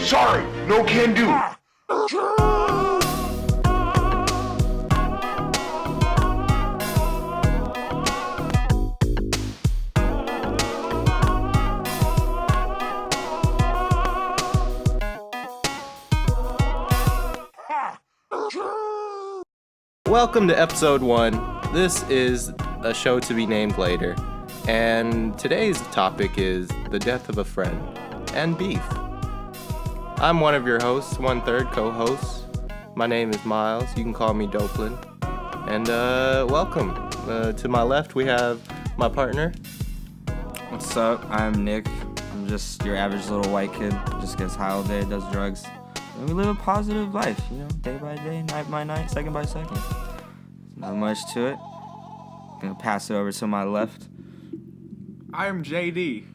Sorry, no can do. Welcome to episode 1. This is a show to be named later, and today's topic is the death of a friend and beef. I'm one of your hosts, 1/3 co-hosts. My name is Miles. You can call me Doplin. And welcome. To my left, we have my partner. What's up? I'm Nick. I'm just your average little white kid. Just gets high all day, does drugs. And we live a positive life, day by day, night by night, second by second. Not much to it. Gonna pass it over to my left. I am JD.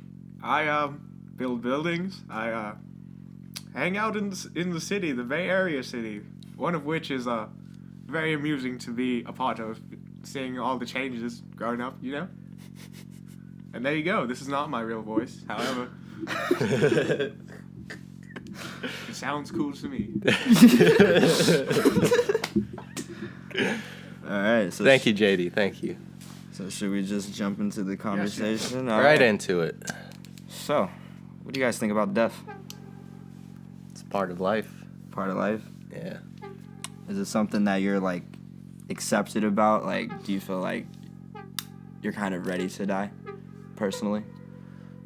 I build buildings. I hang out in the city, the Bay Area city. One of which is very amusing to be a part of, seeing all the changes growing up, And there you go. This is not my real voice. However, it sounds cool to me. All right. So Thank you, JD. Thank you. So should we just jump into the conversation? Yes. Right into it. So, what do you guys think about death? It's part of life. Part of life? Yeah. Is it something that you're, accepted about? Do you feel like you're kind of ready to die, personally?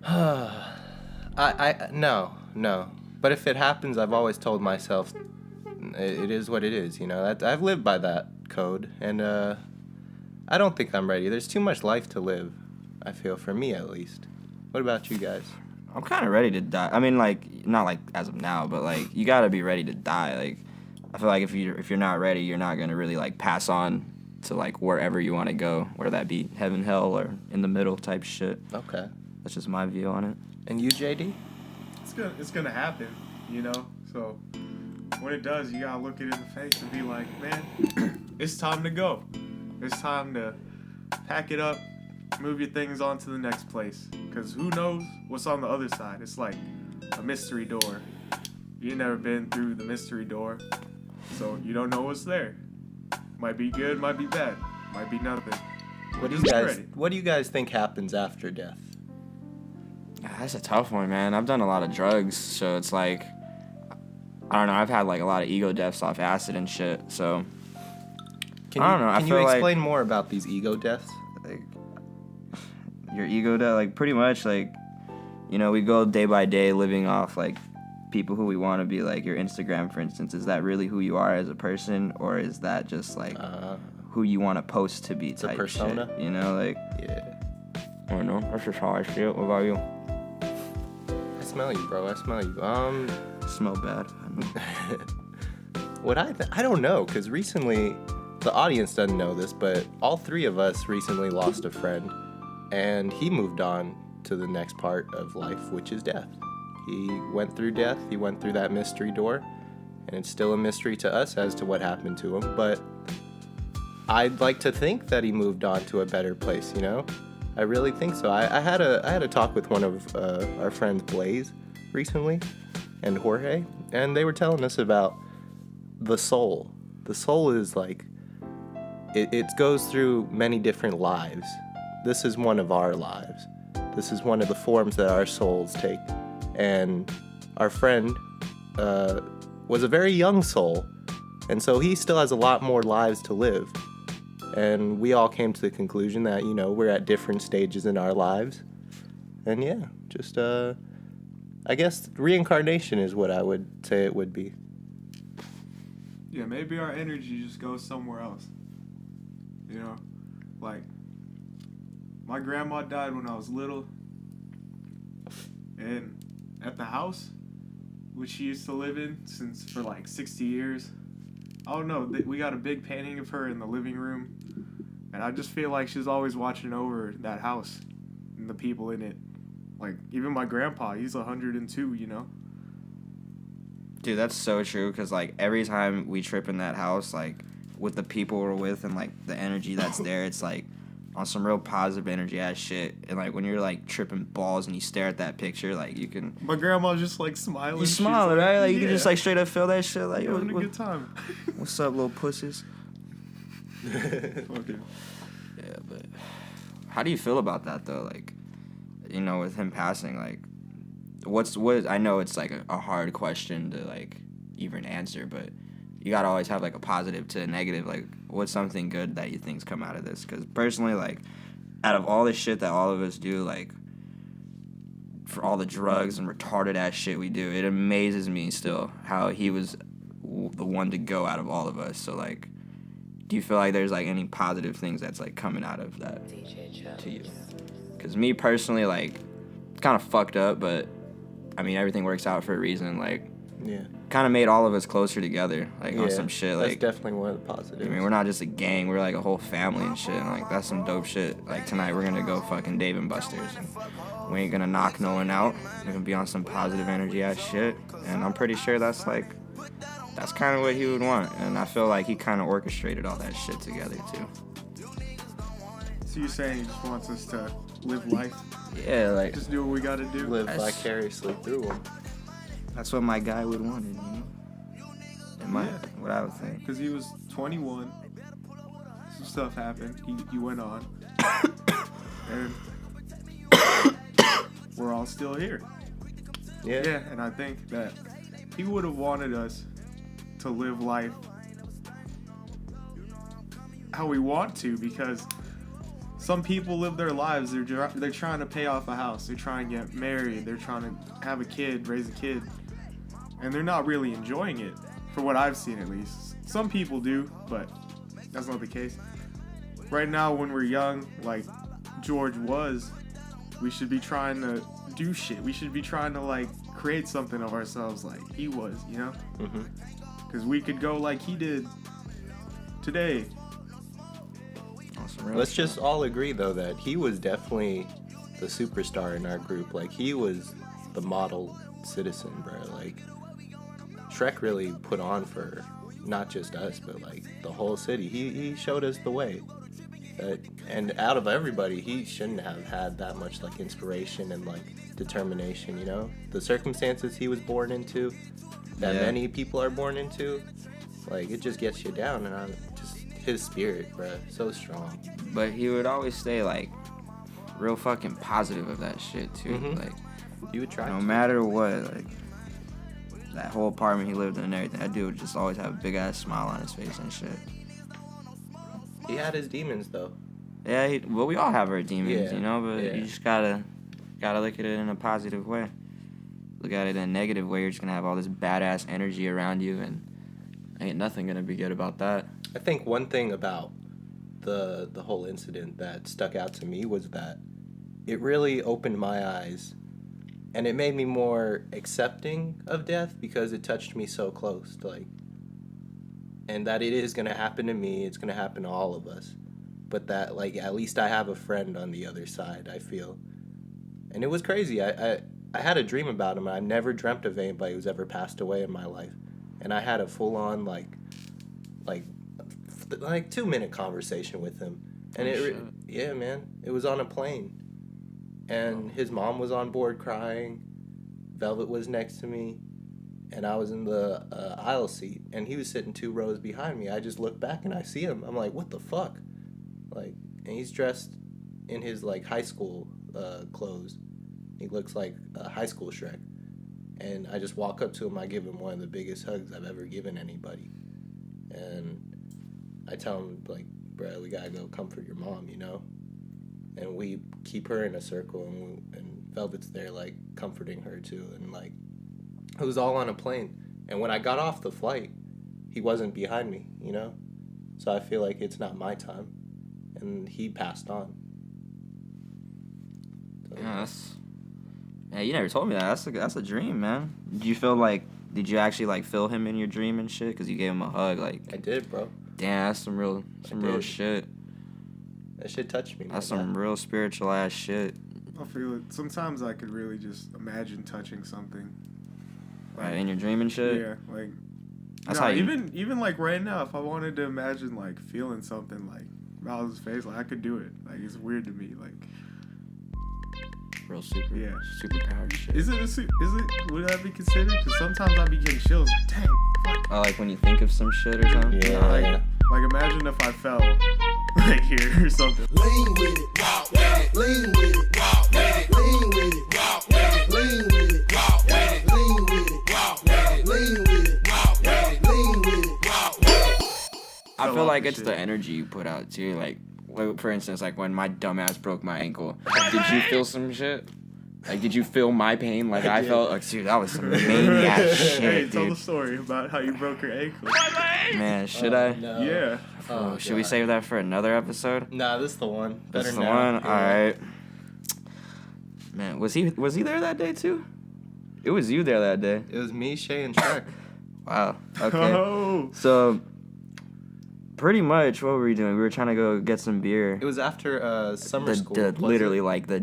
No. But if it happens, I've always told myself it is what it is, I've lived by that code, and I don't think I'm ready. There's too much life to live, I feel, for me at least. What about you guys? I'm kind of ready to die. I mean, not as of now, but you gotta be ready to die. I feel like if you're not ready, you're not gonna really pass on to wherever you want to go, whether that be heaven, hell, or in the middle type shit. Okay. That's just my view on it. And you, JD? It's gonna happen, So when it does, you gotta look it in the face and be like, man, it's time to go. It's time to pack it up, move your things on to the next place. Because who knows what's on the other side? It's like a mystery door. You've never been through the mystery door, so you don't know what's there. Might be good, might be bad, might be nothing. What do you guys think happens after death? That's a tough one, man. I've done a lot of drugs, so it's I don't know. I've had a lot of ego deaths off acid and shit. So I don't know. Can you explain more about these ego deaths? Your ego death, pretty much, we go day by day living off people who we want to be. Your Instagram, for instance, is that really who you are as a person, or is that just who you want to post to be? It's a type persona. Shit, Yeah. I don't know. That's just how I see it. What about you? I smell you, bro. I smell you. Smell bad. I don't know, because recently, the audience doesn't know this, but all three of us recently lost a friend, and he moved on to the next part of life, which is death. He went through death, he went through that mystery door, and it's still a mystery to us as to what happened to him, but I'd like to think that he moved on to a better place, I really think so. I had a talk with one of our friends, Blaze, recently, and Jorge, and they were telling us about the soul. The soul is it goes through many different lives. This is one of our lives. This is one of the forms that our souls take. And our friend was a very young soul, and so he still has a lot more lives to live. And we all came to the conclusion that, we're at different stages in our lives. And yeah, just, I guess reincarnation is what I would say it would be. Yeah, maybe our energy just goes somewhere else. My grandma died when I was little. And at the house, which she used to live in for 60 years, I don't know, we got a big painting of her in the living room. And I just feel like she's always watching over that house and the people in it. Even my grandpa, he's 102, Dude, that's so true, because, every time we trip in that house, with the people we're with and, the energy that's there, it's, on some real positive energy ass shit. And like when you're like tripping balls and you stare at that picture, like you can. My grandma's just like smiling. You She's smile, like, right? Like you yeah, can just like straight up feel that shit. Like having a good time. what's up, little pussies? Okay. Yeah, but how do you feel about that though? Like, you know, with him passing, like, what? I know it's like a hard question to like even answer, but you gotta always have like a positive to a negative. Like, what's something good that you think's come out of this? Because personally, like, out of all the shit that all of us do, like, for all the drugs and retarded ass shit we do, it amazes me still how he was the one to go out of all of us. So like, do you feel like there's like any positive things that's like coming out of that to you? Because me personally, like, it's kind of fucked up, but I mean everything works out for a reason. Like, Yeah. kind of made all of us closer together, like on some shit. That's Like, definitely one of the positives. I mean, we're not just a gang, we're like a whole family and shit. And like, that's some dope shit. Like, tonight we're gonna go fucking Dave and Buster's. And we ain't gonna knock no one out. We're gonna be on some positive energy ass shit. And I'm pretty sure that's kind of what he would want. And I feel like he kind of orchestrated all that shit together too. So you're saying he just wants us to live life, Yeah, like, just do what we gotta do? live That's- vicariously through them. that's what my guy would want, you know? And Yeah. what I would think. Because he was 21. Some stuff happened. He went on. And we're all still here. Yeah. Yeah, and I think that he would have wanted us to live life how we want to, because some people live their lives, they're trying to pay off a house, they're trying to get married, they're trying to have a kid, raise a kid, and they're not really enjoying it, for what I've seen at least. Some people do, but that's not the case. Right now, when we're young, like George was, we should be trying to do shit. We should be trying to like create something of ourselves like he was, you know? Mhm. Because we could go like he did today. On some real Let's shit. just all agree though that he was definitely the superstar in our group. Like he was the model citizen, bro. Like Shrek really put on for not just us, but like the whole city. He showed us the way. And out of everybody, he shouldn't have had that much like inspiration and like determination. You know, the circumstances he was born into, that Yeah. many people are born into, like it just gets you down. And just his spirit, bro, so strong. But he would always stay like real fucking positive of that shit too. Mhm. Like, You would try. no to. matter what, like that whole apartment he lived in and everything, that dude would just always have a big ass smile on his face and shit. He had his demons though. Yeah, well, we all have our demons, Yeah, you know, but yeah. you just gotta look at it in a positive way. Look at it in a negative way, you're just gonna have all this badass energy around you, and ain't nothing gonna be good about that. I think one thing about the whole incident that stuck out to me was that it really opened my eyes and it made me more accepting of death because it touched me so close to like, and that it is going to happen to me, it's going to happen to all of us, but that like at least I have a friend on the other side, I feel. And it was crazy. I had a dream about him. I never dreamt of anybody who's ever passed away in my life, and I had a full on like 2-minute conversation with him. And Oh, it shit. yeah, man, it was on a plane, and his mom was on board crying, Velvet was next to me, and I was in the aisle seat, and he was sitting 2 rows behind me. I just look back and I see him. I'm like, what the fuck? Like, and he's dressed in his like high school clothes. He looks like a high school Shrek. And I just walk up to him. I give him one of the biggest hugs I've ever given anybody. And I tell him, like, bro, we gotta go comfort your mom, you know? And we keep her in a circle, and Velvet's there, like, comforting her too. And, like, it was all on a plane. And when I got off the flight, he wasn't behind me, you know? So I feel like it's not my time. And he passed on. So, Yeah, you never told me that. That's a dream, man. Did you actually like feel him in your dream and shit? Cause you gave him a hug, like, I did, bro. damn, that's some real did. shit. That shit touched me. That's man. some real spiritual ass shit. I feel it. Sometimes I could really just imagine touching something. Right, in your dream and shit. Yeah, like That's no, how you. even like right now, if I wanted to imagine like feeling something, like Smile on his face. Like, I could do it. Like, it's weird to me. Like, Real superpower shit. is it? Would that be considered? Because sometimes I be getting chills. Like, dang, fuck. Oh, like when you think of some shit or something? Yeah. Like imagine if I fell right here or something. Lean with it, walk with it, lean with it, walk with it, lean with it, walk with it, lean with it, walk with it, lean with it, walk with it, lean with it, walk with it, lean with it, walk with it. I feel like it's the energy you put out too. Like, for instance, like when my dumbass broke my ankle, did you feel some shit? Like, did you feel my pain? Like I felt like, dude, that was some maniac Hey, shit, tell the dude. story about how you broke your ankle. Man, should I? No. Yeah. Oh, Should we God. save that for another episode? Nah, this is the one. Better That's the now. one. Yeah. All right. Man, was he there that day too? It was you there that day. It was me, Shay, and Shrek. Wow. Okay. Oh. So, pretty much, what were we doing? We were trying to go get some beer. It was after summer school. wasn't it? Literally like the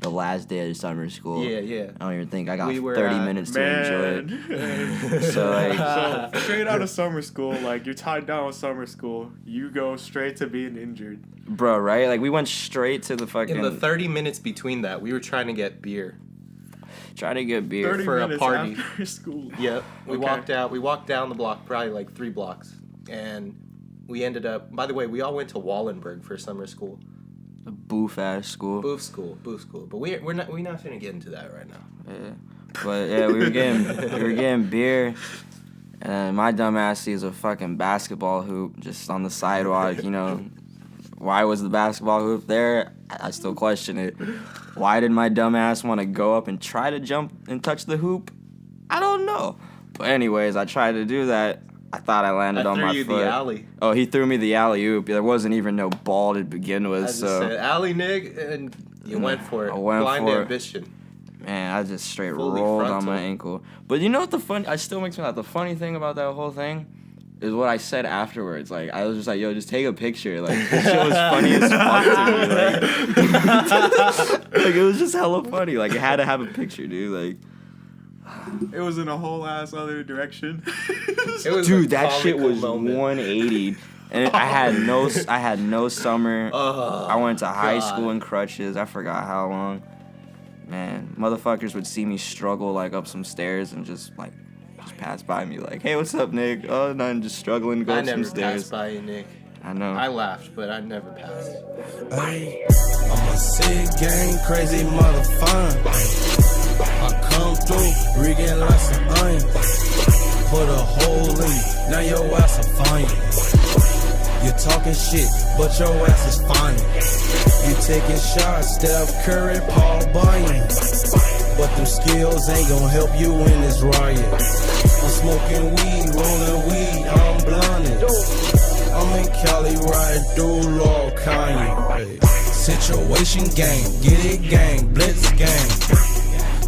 last day of summer school. Yeah, yeah. I don't even think I got We were, 30 minutes to enjoy it. Man. So, like, So straight out of summer school, like you're tied down with summer school, you go straight to being injured. bro, right? Like we went straight to the fucking In the 30 minutes between that, we were trying to get beer. try to get beer. 30 For a minutes party. after school. Yep. We Okay. walked out. We walked down the block, probably like 3 blocks, and we ended up. By the way, we all went to Wallenberg for summer school. A boof ass school. Booth school. But we're not finna get into that right now. Yeah. But yeah, we were getting beer, and my dumb ass sees a fucking basketball hoop just on the sidewalk. You know, why was the basketball hoop there? I still question it. Why did my dumb ass want to go up and try to jump and touch the hoop? I don't know. But anyways, I tried to do that. I thought I landed I on threw my you foot. the alley. Oh, he threw me the alley oop. There wasn't even no ball to begin with, I just so. said, alley, Nick, and you went for it. I went Blind for it. ambition. Man, I just straight Fully rolled on frontal. my ankle. But you know what I still makes me laugh. The funny thing about that whole thing is what I said afterwards. Like, I was just like, yo, just take a picture. Like, this shit was funny as fuck to me. Like, it was just hella funny. Like, it had to have a picture, dude. Like, It was in a whole ass other direction. It was dude, a that shit comical was moment. 180. And I had no summer. Oh, I went to high God. school in crutches. I forgot how long. Man, motherfuckers would see me struggle like up some stairs and just pass by me like, hey, what's up, Nick? Oh, nothing, just struggling to go I up some never stairs. passed by you, Nick. I know. I laughed, but I never passed. Ay, I'm a sick gang, crazy motherfucker. I come through, rigging like some onion. Put a hole in you, now your ass a fine. You talking shit, but your ass is fine. You taking shots, Steph Curry, Paul Bunyan. But them skills ain't gonna help you in this riot. I'm smoking weed, rolling weed, I'm blinded. I'm in Cali riding through Lord Kanye. Situation gang, get it gang, blitz gang.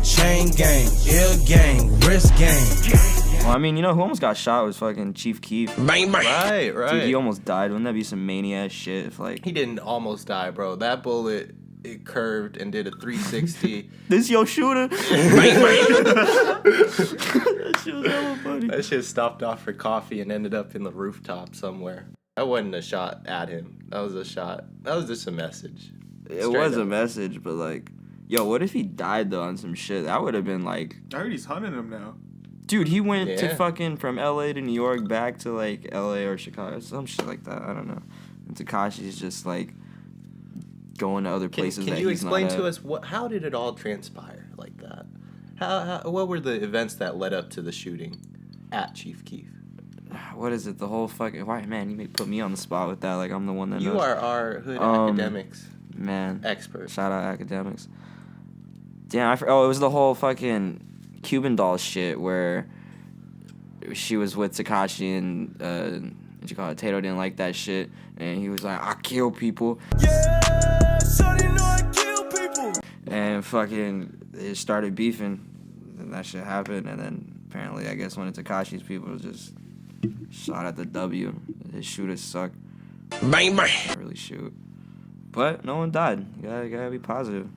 Chain gang, ear gang, wrist gang. Well, I mean, you know who almost got shot was fucking Chief Keef. Bang, bang. Right. Dude, he almost died. Wouldn't that be some maniac shit if, like... He didn't almost die, bro. That bullet, it curved and did a 360. This your shooter? Bang, bang. That shit was hella funny. That shit stopped off for coffee and ended up in the rooftop somewhere. That wasn't a shot at him. That was a shot. That was just a message. It Straight was a up. message, but, like... Yo, what if he died, though, on some shit? That would have been, like... I heard he's hunting him now. Dude, he went to Yeah. fucking from LA to New York back to like LA or Chicago, some shit like that. I don't know. And Tekashi's just like going to other places Can that you he's explain not to at. us how did it all transpire like that? What were the events that led up to the shooting at Chief Keef? What is it? The whole fucking why, man? You may put me on the spot with that. Like I'm the one that You knows. are our hood Um, academics Man. expert. Shout out academics. Damn, it was the whole fucking Cuban doll shit where she was with Tekashi and what you call it? Tato didn't like that shit, and he was like, "I kill people." Yeah, shawty know I kill people. And fucking they started beefing, and that shit happened. And then apparently, I guess one of Tekashi's people just shot at the W. His shooters suck. Bang, bang. Can't really shoot, but no one died. You gotta be positive.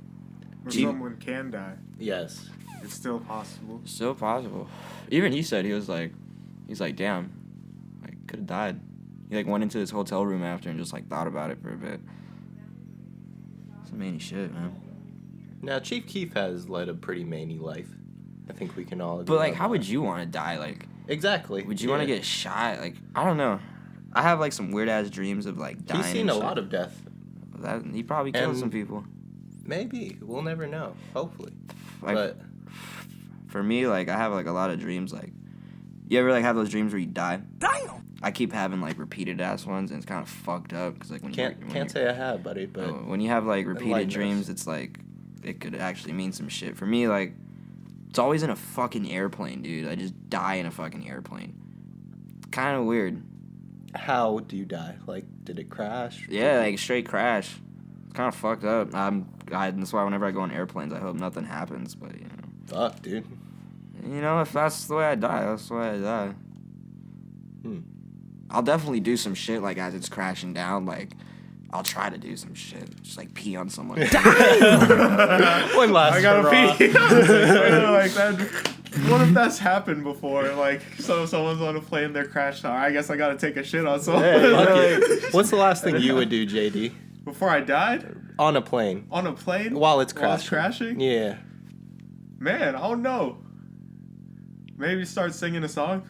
Or Gee. someone can die. Yes. It's still possible. Still possible. Even he said he's like, damn, I could have died. He like went into his hotel room after and just like thought about it for a bit. Some many shit, man. Now, Chief Keef has led a pretty manly life. I think we can all agree. But like, on how that. would you want to die? Like, Exactly. would you want to get shot? Like, I don't know. I have like some weird ass dreams of like dying. He's seen and a shit. lot of death. That he probably killed And- some people. Maybe. We'll never know. Hopefully. Like, But for me, like I have like a lot of dreams. Like, you ever like have those dreams where you die? Damn. I keep having like repeated ass ones, and it's kind of fucked up because like when can't say I have, buddy. But when you have like repeated enlighten us. dreams, it's like it could actually mean some shit. For me, like it's always in a fucking airplane, dude. I just die in a fucking airplane. Kind of weird. how do you die? Like, did it crash? Yeah, like straight crash. It's kind of fucked up. That's why whenever I go on airplanes, I hope nothing happens. But Fuck, dude. you know, if that's the way I die, that's the way I die. I'll definitely do some shit like as it's crashing down. Like, I'll try to do some shit, just like pee on someone. One last I gotta hurrah. pee. Like that. What if that's happened before? Like, so someone's on a plane, they're crashed out. I guess I gotta take a shit on someone. Hey, fuck it. What's the last thing you would do, JD? Before I died? On a plane. On a plane? While it's While it's crashing. crashing? Yeah. Man, I don't know. Maybe start singing a song.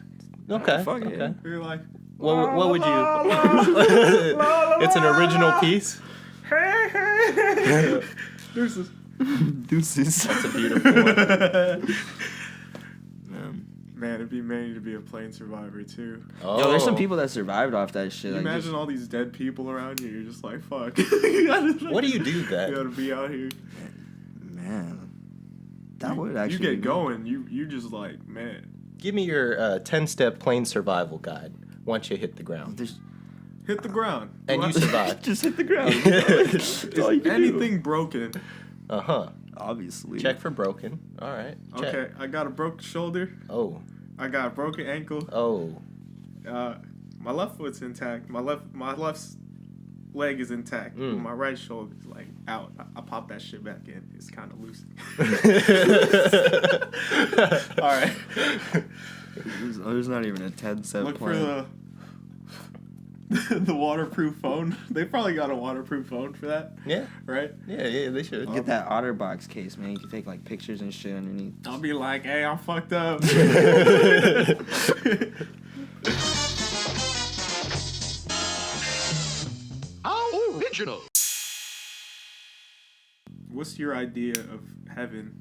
Okay. Fuck it, okay. yeah. Be like, What would you? It's an original piece. hey, hey. There's this. Deuces. That's a beautiful one. Man, it'd be amazing to be a plane survivor too. Oh. Yo, there's some people that survived off that shit. Can you like, imagine all these dead people around you? You're just like, fuck. What do you do You then? gotta be out here. man, that would actually. You get be good. going. You just like, man. Give me your 10-step plane survival guide once you hit the ground. There's Hit the ground. And you survive. just hit the ground. Is anything broken? Uh-huh. Obviously. Check for broken. All right. Check. Okay, I got a broken shoulder. Oh. I got a broken ankle. Oh. My left foot's intact. My left leg is intact. Mm. My right shoulder's like out. I pop that shit back in. It's kind of loose. All right. There's not even a 10-step Look plan. for the waterproof phone. They probably got a waterproof phone for that, Yeah. right? Yeah, they should. Get that OtterBox case, man. You can take like pictures and shit underneath. I'll be like, hey, I'm fucked up. How original. What's your idea of heaven?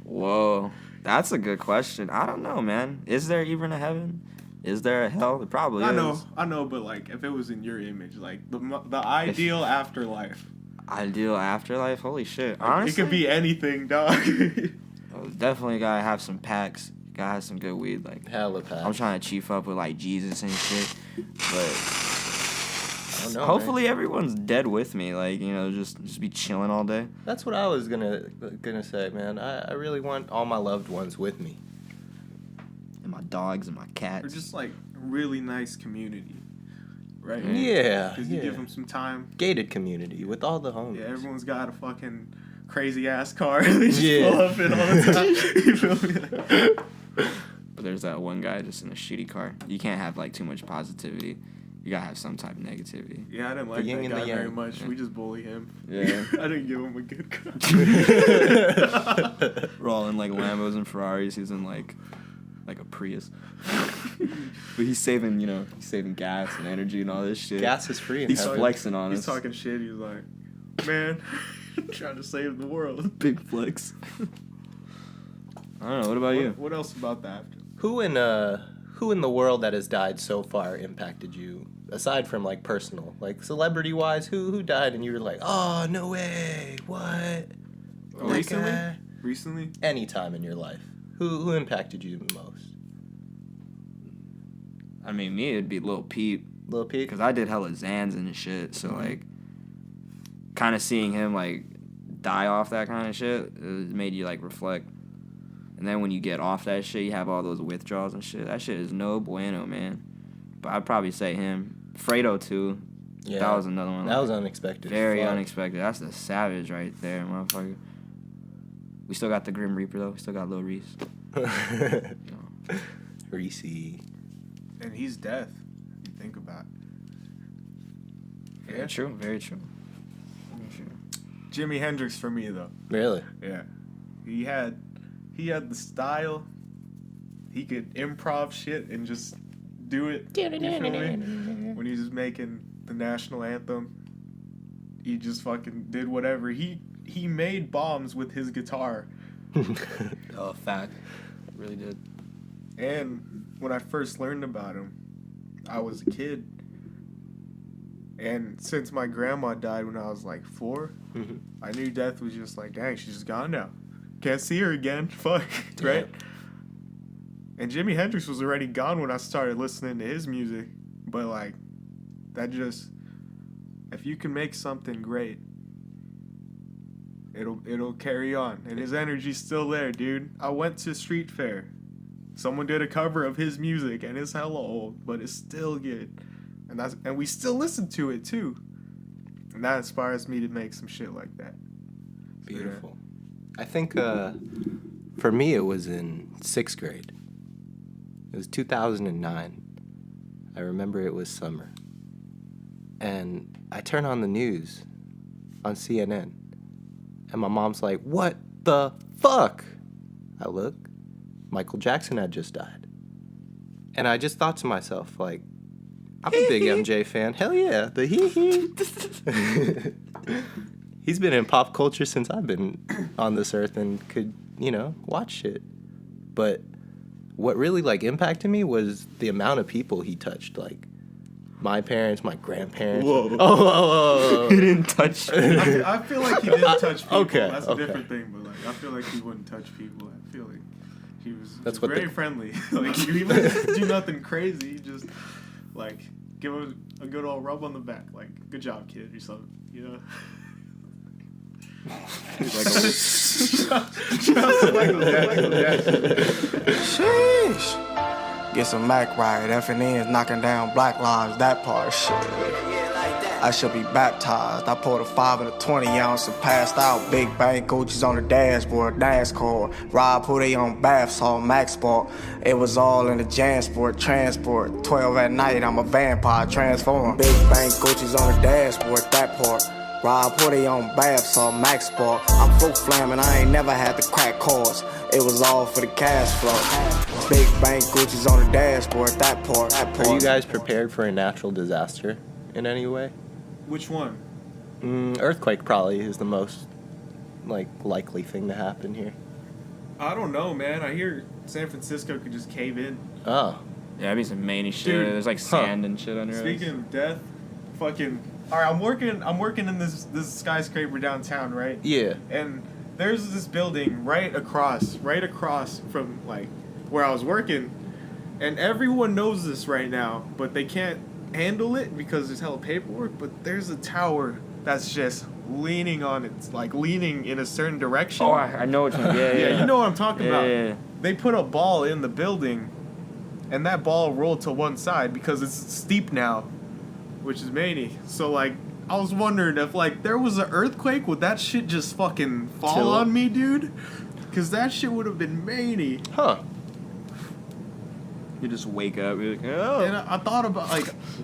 Whoa, that's a good question. I don't know, man. Is there even a heaven? Is there a hell? There probably is. I know, but like, if it was in your image, like the ideal afterlife, Ideal afterlife? Holy shit. like, Honestly, it could be anything, dog. definitely gotta have some packs. Gotta have some good weed. Like, Hella pack. I'm trying to chief up with like Jesus and shit, but I don't know, hopefully man. everyone's dead with me. Like, you know, just be chilling all day. That's what I was gonna say, man. I really want all my loved ones with me. And my dogs and my Or cats. just like really nice community, right? Yeah. Because you give them some time. Gated community with all the homies. Yeah, everyone's got a fucking crazy ass car. They just Yeah. pull up in all the time. You feel me? But there's that one guy just in a shitty car. You can't have like too much positivity. You gotta have some type of negativity. Yeah, I didn't like yin that and the guy very yang. much. We just bully him. Yeah. I didn't give him a good car. We're all in like Lambos and Ferraris. He's in like a Prius. But he's saving, he's saving gas and energy and all this shit. Gas is free. in He's heaven. flexing on He's us. talking shit. He's like, man, trying to save the world. Big flex. I don't know. What about you? What else about that? Who in the world that has died so far impacted you? Aside from like personal, like celebrity wise, who died and you were like, oh no way, what? That Recently? guy? Recently? Any time in your life, who impacted you the most? I mean, me, it'd be Lil Peep. Lil Peep. Because I did hella Xans and shit. So, like, kind of seeing him, like, die off that kind of shit, it made you, like, reflect. And then when you get off that shit, you have all those withdrawals and shit. That shit is no bueno, man. But I'd probably say him. Fredo, too. Yeah, That was another one. That was unexpected. Very Fuck. unexpected. That's the savage right there, motherfucker. We still got the Grim Reaper, though. We still got Lil Reese. Reese. And he's death. you think about. Very true. Very true. Jimi Hendrix for me though. Really? Yeah, he had the style. He could improv shit and just do it. You feel me? When he was making the national anthem, he just fucking did whatever. He made bombs with his guitar. Oh, fact. Really did. And when I first learned about him, I was a kid. And since my grandma died when I was like 4, I knew death was just like, dang, she's just gone now. Can't see her again. Fuck, right? And Jimi Hendrix was already gone when I started listening to his music. But like, that just, if you can make something great, it'll carry on. And his energy's still there, dude. I went to Street Fair. Someone did a cover of his music, and it's hella old, but it's still good. And we still listen to it too. And that inspires me to make some shit like that. So, Beautiful. I think for me it was in 6th grade. It was 2009. I remember it was summer. And I turn on the news on CNN. And my mom's like, "What the fuck?" I look. Michael Jackson had just died. And I just thought to myself, like, I'm a big MJ fan. Hell yeah, the hee. He's been in pop culture since I've been on this earth and could, watch shit. But what really, impacted me was the amount of people he touched. Like, my parents, my grandparents. Whoa. Oh. He didn't touch me. I feel like he didn't touch people. Okay, That's okay. a different thing, but like, I feel like he wouldn't touch people. I feel like he was That's just what very the- friendly. Like, he wouldn't do nothing crazy. Just, like, give him a good old rub on the back. Like, good job, kid, or something, Sheesh. Get some Mac right. FNN's knocking down black lives. That part of shit. I should be baptized. I poured a 5 and a 20 ounce and passed out. Big bang Gucci's on the dashboard. NASCAR. Rob who they on bath salt. Max Sport. It was all in the JanSport. Transport. 12 at night. I'm a vampire. Transform. Big bang Gucci's on the dashboard. That part. Rob who they on bath salt. Max Sport. I'm fruit flamming. I ain't never had to crack cords. It was all for the cash flow. Big bang Gucci's on the dashboard. That part. Are you guys prepared for a natural disaster in any way? Which one? Earthquake probably is the most, likely thing to happen here. I don't know, man. I hear San Francisco could just cave in. Oh. Yeah, that'd be some manny shit. Dude, There's sand and shit under Speaking us. of death, fucking. All right, I'm working in this skyscraper downtown, right? Yeah. And there's this building right across from where I was working, and everyone knows this right now, but they can't handle it because there's hella paperwork. But there's a tower that's just leaning on it, leaning in a certain direction. Oh, I know which one. Yeah. You know what I'm talking about. Yeah. They put a ball in the building, and that ball rolled to one side because it's steep now, which is many. So I was wondering if there was an earthquake, would that shit just fucking fall Chill. on me, dude? Because that shit would have been many. Huh. You just wake up, you're like, oh. And I thought about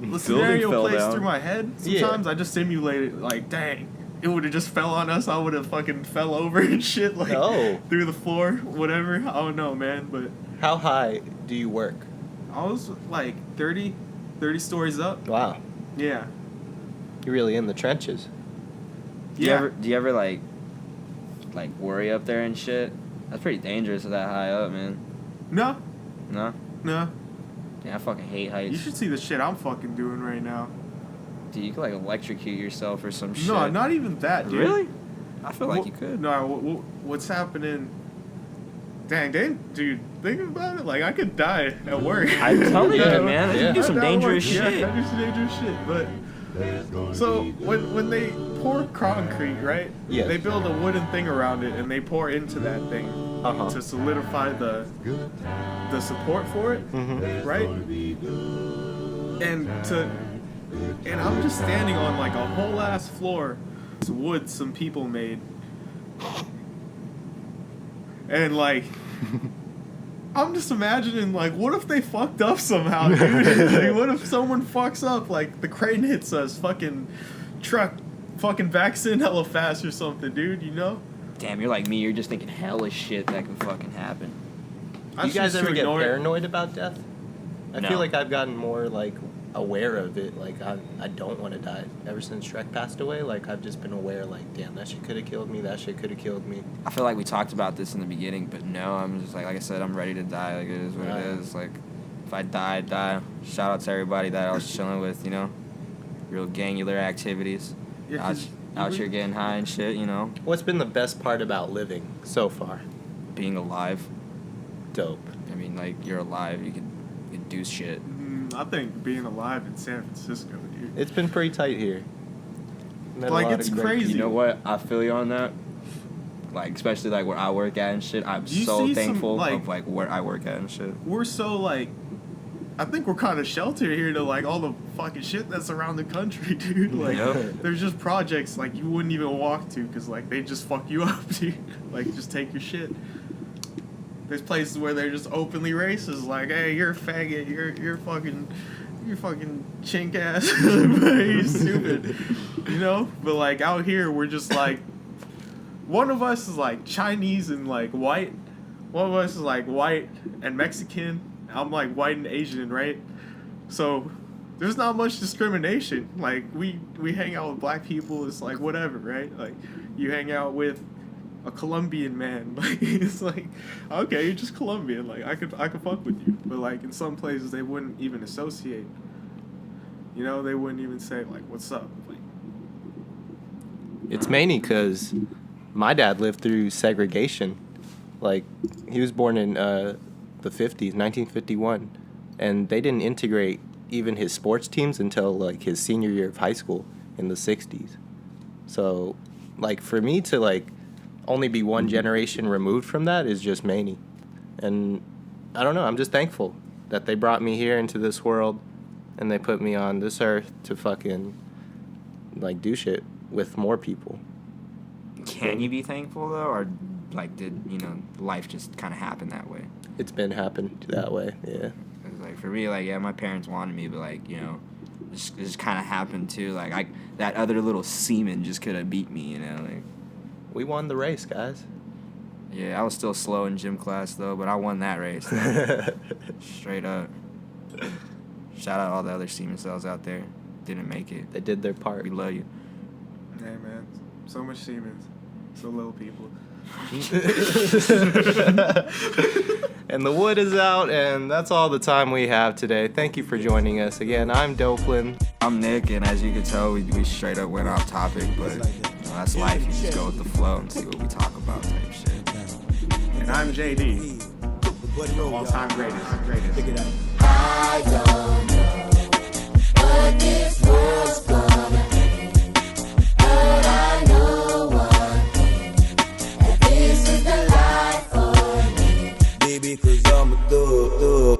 the scenario fell plays down. through my head. Yeah. Sometimes I just simulate it dang, it would have just fell on us. I would have fucking fell over and shit Oh. through the floor, whatever. I don't know, man, but How high do you work? I was 30 stories up. Wow. Yeah. You're really in the trenches. Do you ever worry up there and shit? That's pretty dangerous that high up, man. No. No? No. Yeah, I fucking hate heights. You should see the shit I'm fucking doing right now. Dude, you could electrocute yourself or some shit. No, not even that, dude. Really? I feel like you could. No, what's happening? Dang, dude, think about it. I could die at work. I'm telling you, man. Yeah. You do some I die at dangerous work. shit. Yeah, I do some dangerous shit. But so when they pour concrete, right? Yes. They build a wooden thing around it and they pour into that thing Uh-huh. to solidify the support for it, right? And I'm just standing on a whole ass floor. It's wood some people made. And I'm just imagining, like, what if they fucked up somehow, dude? Like, what if someone fucks up, like, the crane hits us, fucking truck fucking backs in hella fast or something, dude, you know? Damn, you're like me. You're just thinking hella shit that can fucking happen. Do you guys ever get paranoid about death? I No. feel like I've gotten more, like, aware of it. Like, I don't want to die. Ever since Shrek passed away, like, I've just been aware, like, damn, that shit could have killed me, that shit could have killed me. I feel like we talked about this in the beginning, but no, I'm just like I said, I'm ready to die. Like, it is what it is. Like, if I die, I die. Shout out to everybody that I was chilling with, you know? Real gangular activities. Yeah, out 'cause out here getting high and shit, you know? What's been the best part about living so far? Being alive. Dope. I mean, like, you're alive. You can do shit. I think being alive in San Francisco, dude. It's been pretty tight here. Met a Like, lot it's of great crazy. You know what? I feel you on that. Like, especially, like, where I work at and shit. I'm You so see some, thankful like- of, like, where I work at and shit. We're so, like, I think we're kind of sheltered here to, like, all the fucking shit that's around the country, dude. Like, Yep. there's just projects, like, you wouldn't even walk to because, like, they just fuck you up, dude. Like, just take your shit. There's places where they're just openly racist, like, hey, you're a faggot, you're fucking chink ass, you're stupid, you know? But, like, out here, we're just, like, one of us is, like, Chinese and, like, white. One of us is, like, white and Mexican. I'm, like, white and Asian, right? So, there's not much discrimination. Like, we hang out with black people, it's, like, whatever, right? Like, you hang out with a Colombian man, like, it's like, okay, you're just Colombian, like, I could fuck with you. But, like, in some places, they wouldn't even associate. You know, they wouldn't even say, like, what's up? Like, It's mainly because my dad lived through segregation. Like, he was born in the 50s, 1951, and they didn't integrate even his sports teams until, like, his senior year of high school in the 60s. So, like, for me to, like, only be one generation removed from that is just many. And I don't know, I'm just thankful that they brought me here into this world and they put me on this earth to fucking, like, do shit with more people. Can you be thankful, though? Or, like, did, you know, life just kind of happen that way? It's been happened that way, yeah. It's like, for me, like, yeah, my parents wanted me, but, like, you know, it just kind of happened, too. Like, that other little seaman just could have beat me, you know? Like, We won the race, guys. yeah, I was still slow in gym class, though, but I won that race. Straight up. Shout out all the other semen cells out there. Didn't make it. They did their part. We love you. hey, man, so much semen, so little people. And the wood is out, and that's all the time we have today. Thank you for joining us. Again, I'm Dopeland. I'm Nick, and as you can tell, we straight up went off topic, but you know, that's life. You just go with the flow and see what we talk about type shit. And I'm JD, all-time greatest. I don't know what this world's gonna be, but I know one thing, that this is the life for me. Baby, cause I'm a thug.